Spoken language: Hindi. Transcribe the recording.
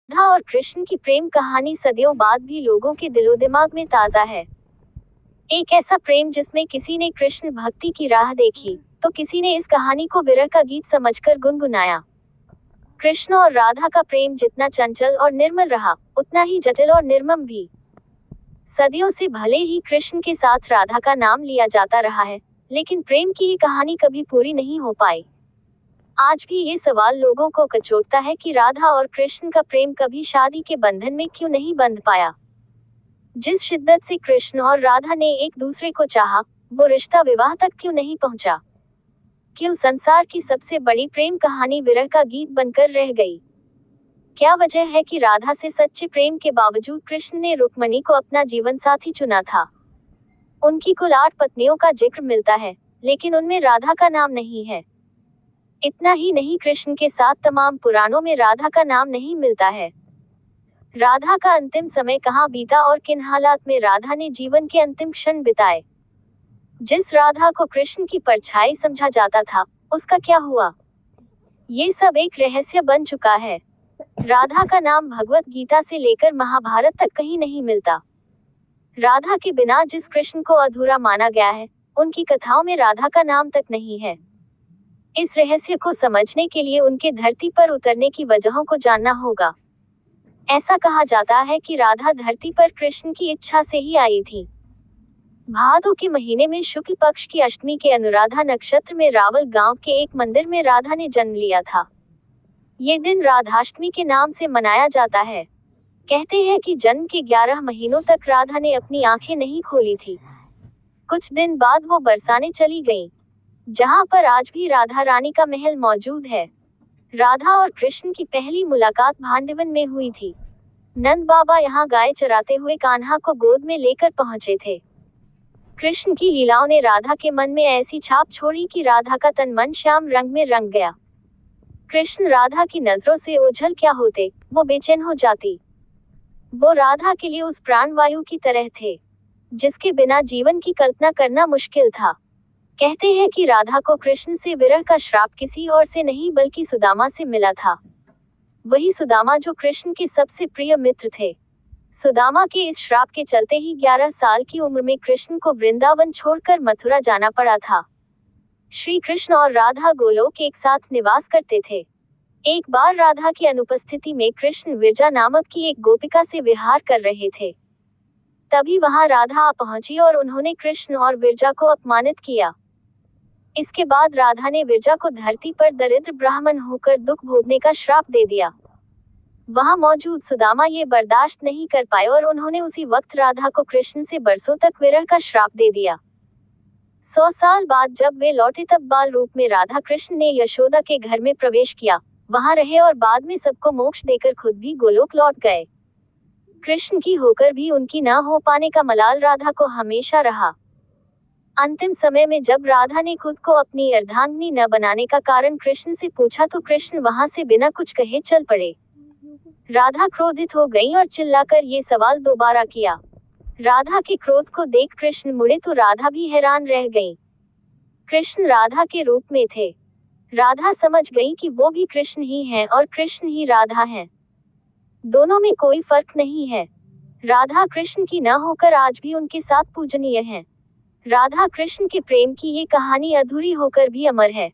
राधा और कृष्ण की प्रेम कहानी सदियों बाद भी लोगों के दिलो दिमाग में ताजा है। एक ऐसा प्रेम जिसमें किसी ने कृष्ण भक्ति की राह देखी, तो किसी ने इस कहानी को विरह का गीत समझकर गुनगुनाया। कृष्ण और राधा का प्रेम जितना चंचल और निर्मल रहा, उतना ही जटिल और निर्मम भी। सदियों से भले ही कृष्ण के साथ राधा का नाम लिया जाता रहा है, लेकिन प्रेम की ये कहानी कभी पूरी नहीं हो पाई। आज भी ये सवाल लोगों को कचोटता है कि राधा और कृष्ण का प्रेम कभी शादी के बंधन में क्यों नहीं बंध पाया। जिस शिद्दत से कृष्ण और राधा ने एक दूसरे को चाहा, वो रिश्ता विवाह तक क्यों नहीं पहुंचा। क्यों संसार की सबसे बड़ी प्रेम कहानी विरह का गीत बनकर रह गई। क्या वजह है कि राधा से सच्चे प्रेम के बावजूद कृष्ण ने रुक्मिणी को अपना जीवन साथी चुना था। उनकी कुल 8 पत्नियों का जिक्र मिलता है, लेकिन उनमें राधा का नाम नहीं है। इतना ही नहीं, कृष्ण के साथ तमाम पुराणों में राधा का नाम नहीं मिलता है। राधा का अंतिम समय कहाँ बीता और किन हालात में राधा ने जीवन के अंतिम क्षण बिताए। जिस राधा को कृष्ण की परछाई समझा जाता था, उसका क्या हुआ, ये सब एक रहस्य बन चुका है। राधा का नाम भगवत गीता से लेकर महाभारत तक कहीं नहीं मिलता। राधा के बिना जिस कृष्ण को अधूरा माना गया है, उनकी कथाओं में राधा का नाम तक नहीं है। इस रहस्य को समझने के लिए उनके धरती पर उतरने की वजहों को जानना होगा। ऐसा कहा जाता है कि राधा धरती पर कृष्ण की इच्छा से ही आई थी। भादो के महीने में शुक्ल पक्ष की अष्टमी के अनुराधा नक्षत्र में रावल गांव के एक मंदिर में राधा ने जन्म लिया था। ये दिन राधाष्टमी के नाम से मनाया जाता है। कहते हैं कि जन्म के 11 महीनों तक राधा ने अपनी आंखें नहीं खोली थी। कुछ दिन बाद वो बरसाने चली गईं, जहां पर आज भी राधा रानी का महल मौजूद है। राधा और कृष्ण की पहली मुलाकात भांडवन में हुई थी। नंद बाबा यहाँ गाय चराते हुए कान्हा को गोद में लेकर पहुंचे थे। कृष्ण की लीलाओं ने राधा के मन में ऐसी छाप छोड़ी कि राधा का तन मन श्याम रंग में रंग गया। कृष्ण राधा की नजरों से ओझल क्या होते, वो बेचैन हो जाती। वो राधा के लिए उस प्राणवायु की तरह थे, जिसके बिना जीवन की कल्पना करना मुश्किल था। कहते हैं कि राधा को कृष्ण से विरह का श्राप किसी और से नहीं बल्कि सुदामा से मिला था। वही सुदामा जो कृष्ण के सबसे प्रिय मित्र थे। सुदामा के इस श्राप के चलते ही 11 साल की उम्र में कृष्ण को वृंदावन छोड़कर मथुरा जाना पड़ा था। श्री कृष्ण और राधा गोलोक एक साथ निवास करते थे। एक बार राधा की अनुपस्थिति में कृष्ण विरजा नामक की एक गोपिका से विहार कर रहे थे। तभी वहां राधा आ पहुंची और उन्होंने कृष्ण और विरजा को अपमानित किया। इसके बाद राधा ने विरजा को धरती पर दरिद्र ब्राह्मण होकर दुख भोगने का श्राप दे दिया। वहां मौजूद सुदामा ये बर्दाश्त नहीं कर पाए और उन्होंने उसी वक्त राधा को कृष्ण से बरसों तक विरह का श्राप दे दिया। 100 साल बाद जब वे लौटे तब बाल रूप में राधा कृष्ण ने यशोदा के घर में प्रवेश किया, वहां रहे और बाद में सबको मोक्ष देकर खुद भी गोलोक लौट गए। कृष्ण की होकर भी उनकी न हो पाने का मलाल राधा को हमेशा रहा। अंतिम समय में जब राधा ने खुद को अपनी अर्धांगिनी न बनाने का कारण कृष्ण से पूछा तो कृष्ण वहां से बिना कुछ कहे चल पड़े। राधा क्रोधित हो गई और चिल्लाकर ये सवाल दोबारा किया। राधा के क्रोध को देख कृष्ण मुड़े तो राधा भी हैरान रह गई। कृष्ण राधा के रूप में थे। राधा समझ गई कि वो भी कृष्ण ही हैं और कृष्ण ही राधा हैं। दोनों में कोई फर्क नहीं है। राधा कृष्ण की न होकर आज भी उनके साथ पूजनीय हैं। राधा कृष्ण के प्रेम की ये कहानी अधूरी होकर भी अमर है।